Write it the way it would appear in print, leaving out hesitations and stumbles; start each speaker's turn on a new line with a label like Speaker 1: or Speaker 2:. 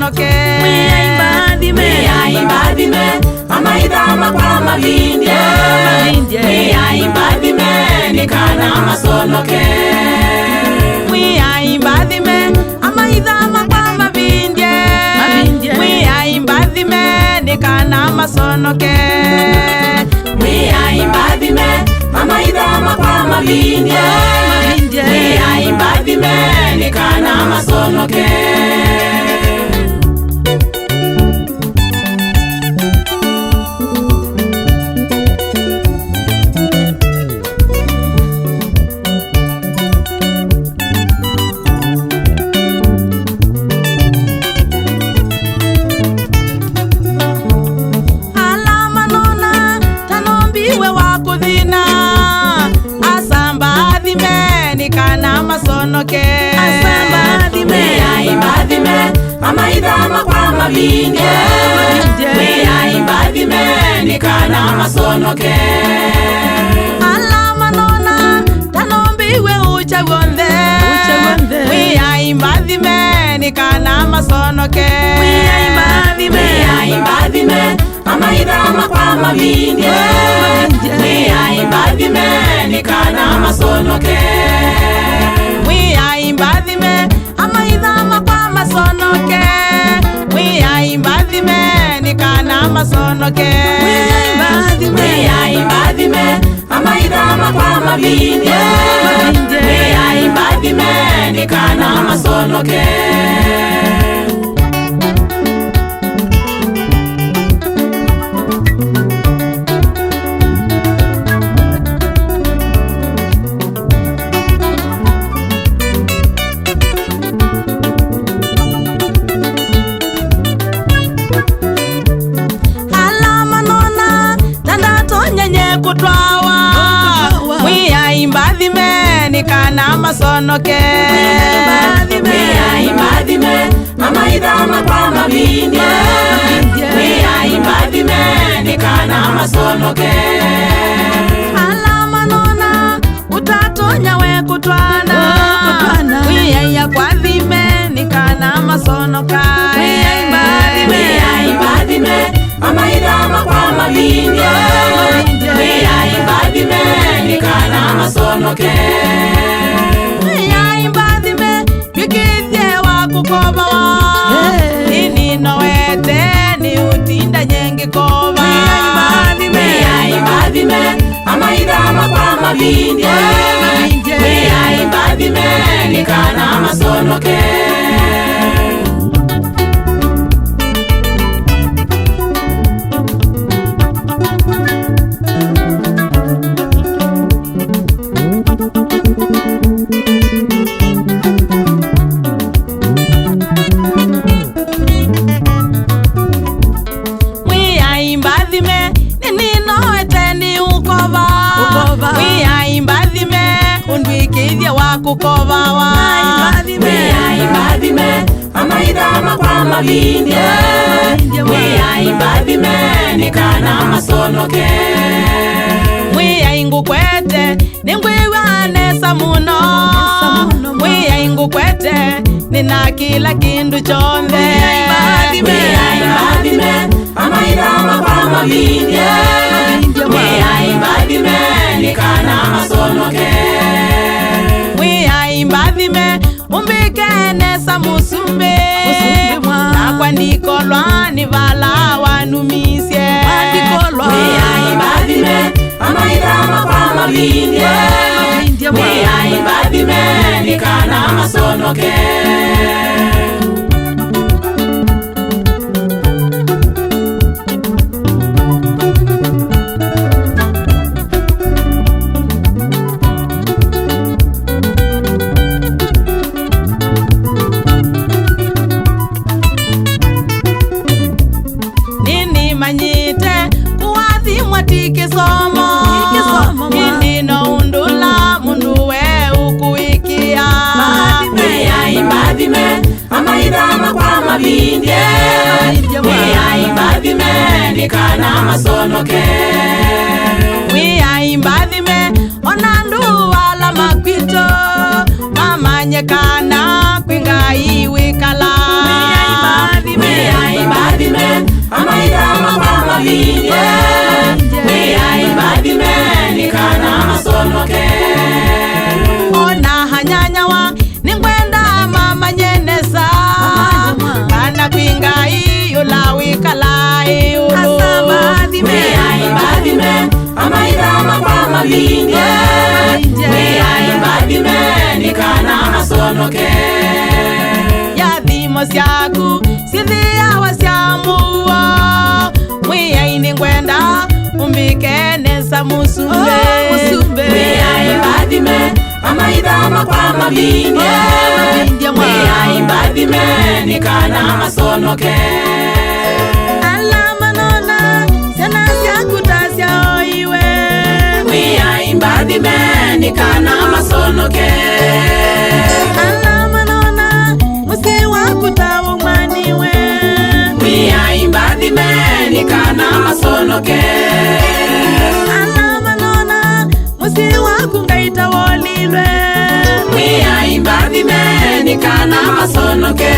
Speaker 1: masonoke
Speaker 2: Mwiaimbadhime amaidhama kwa mavindye Mwiaimbadhime nikana masonoke
Speaker 1: Mwiaimbadhime amaidhama kwa mavindye Mwiaimbadhime nikana masonoke
Speaker 2: Mwiaimbadhime amaidhama kwa mavindye Mwiaimbadhime nikana masonoke Mwiaimbadhime amaidhama kwa mavindye Mwiaimbadhime nikana masonoke
Speaker 1: alamanona tanombiwe ucha gonde Mwiaimbadhime nikana masonoke
Speaker 2: Mwiaimbadhime amaidhama kwa mavindye Mwiaimbadhime nikana masonoke
Speaker 1: Mwiaimbadhime amaidhama kwa masonoke Mwiaimbadhime nikana masonoke
Speaker 2: Mwiaimbadhime amaidhama kwa mavindye Mwiaimbadhime nikana masonoke
Speaker 1: Mwiaimbadhime nikana masonoke
Speaker 2: Mwiaimbadhime amaidhama kwa mavindye Mwiaimbadhime nikana masonoke
Speaker 1: alamanona utatonya we kutwana Mwiaimbadhime nikana masonoka
Speaker 2: Mwiaimbadhime amaidhama kwa mavindye Mwiaimbadhime nikana masonoke
Speaker 1: Mwiaimbadhime bikithye wakukoba Ninowete ni utinda nyengi koba
Speaker 2: Mwiaimbadhime amaidhama kwa mavindye Mwiaimbadhime nikana masonoke
Speaker 1: Mwiaimbadhime undwikithye wakukobawa
Speaker 2: Mwiaimbadhime amaidhama kwa mavindye Mwiaimbadhime nikana masonoke
Speaker 1: Mwiaingukwete ningwiwanesa muno Mwiaingukwete nina kila kindu chonthe
Speaker 2: Mwiaimbadhime amaidhama kwa mavindye Mwiaimbadhime nikana masonoke
Speaker 1: Mwiaimbadhime umbikenesa musumbe nakwa ndikolwa nivala wanumisye
Speaker 2: Mwiaimbadhime amaidhama kwa mavindye Mwiaimbadhime nikana masonoke mavindye Mwiaimbadhime nikana masonoke
Speaker 1: Mwiaimbadhime onandu wala makwito mamanyekana kwingai wikala
Speaker 2: masonoke.
Speaker 1: Ona hanyanyawa ningwenda mama nyenesa kana kwinga iyula wikala iyulu
Speaker 2: Mwiyayimbadhime amaidama kwa mabindye Mwiyayimbadhime nikana masonoke.
Speaker 1: yathimo syaku sithiawa syamuo mwiyaini ngwenda umbikenesa musumbe
Speaker 2: Mwiyayimbadhime amaidama kwa mabindye Mwiyayimbadhime nikana masonoke.
Speaker 1: alamanona syana syakutasya oiwe
Speaker 2: Mwiyayimbadhime nikana masonoke.
Speaker 1: alamanona musi wakutawo mwaniwe
Speaker 2: Mwiyayimbadhime nikana masonoke.
Speaker 1: alamanona musi wakungaita wolilwe
Speaker 2: Mwiyayimbadhime nikana masonoke.